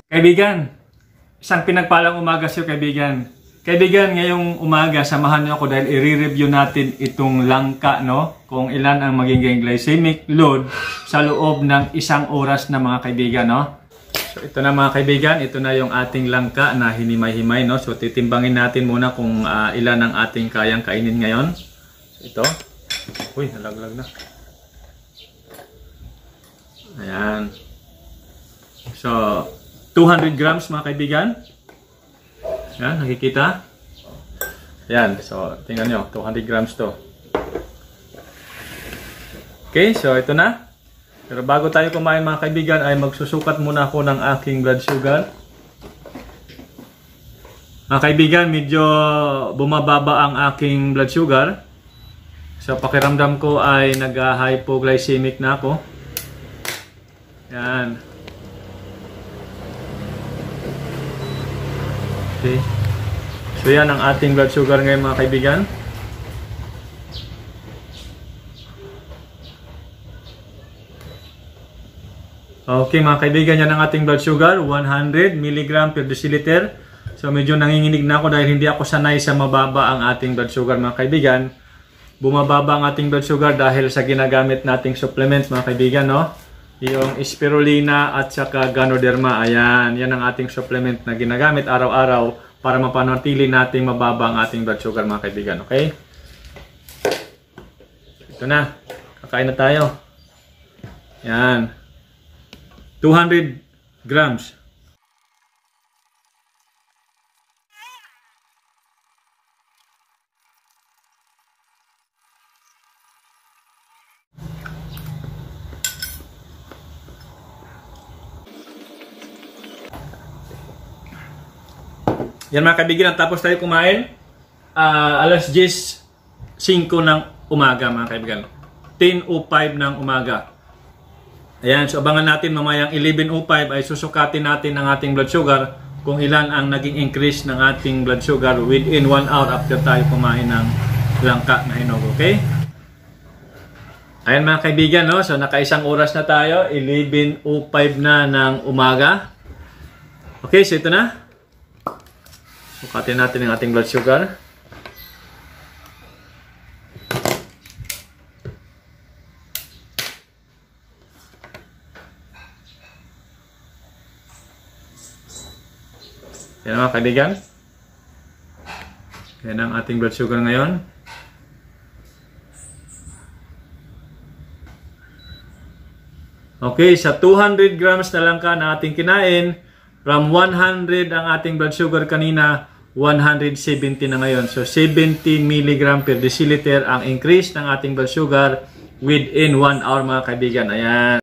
Kaibigan, isang pinagpalang umaga sa iyo, kaibigan. Kaibigan, ngayong umaga, samahan niyo ako dahil i-review natin itong langka, no? Kung ilan ang magiging glycemic load sa loob ng 1 oras na mga kaibigan, no? So ito na mga kaibigan, ito na yung ating langka na hinimay-himay, no? So titimbangin natin muna kung ilan ang ating kayang kainin ngayon. So, ito. Uy, nalaglag na. Ayan. So 200 grams mga kaibigan. Yan, nakikita? Yan, so tingnan nyo, 200 grams to. Okay, so ito na. Pero bago tayo kumain mga kaibigan ay magsusukat muna ako ng aking blood sugar. Mga kaibigan, medyo bumababa ang aking blood sugar. So pakiramdam ko ay nag-hypoglycemic na ako. Yan. Okay. So yan ang ating blood sugar ngayon mga kaibigan. Okay mga kaibigan, yan ang ating blood sugar, 100 mg per deciliter. So medyo nanginginig na ako dahil hindi ako sanay sa mababa ang ating blood sugar mga kaibigan. Bumababa ang ating blood sugar dahil sa ginagamit nating supplements mga kaibigan, no? Yung spirulina at saka ganoderma. Ayan, yan ang ating supplement na ginagamit araw-araw para mapanatili nating mababa ang ating blood sugar mga kaibigan. Okay? Ito na. Kakain na tayo. Yan. 200 grams. Yan mga kaibigan, tapos tayo kumain alas 10:05 ng umaga mga kaibigan. 10:05 ng umaga. Ayan, so abangan natin mamayang 11:05 ay susukatin natin ang ating blood sugar kung ilan ang naging increase ng ating blood sugar within 1 hour after tayo kumain ng langka na hinog. Okay? Ayan mga kaibigan, no? So naka 1 oras na tayo, 11:05 na ng umaga. Okay, so ito na. Sukatin natin ang ating blood sugar. Yan mga kaibigan. Yan ang ating blood sugar ngayon. Okay, sa 200 grams na langka na ating kinain, from 100 ang ating blood sugar kanina, 170 na ngayon. So 70 mg per deciliter ang increase ng ating blood sugar within 1 hour mga kaibigan. Ayan.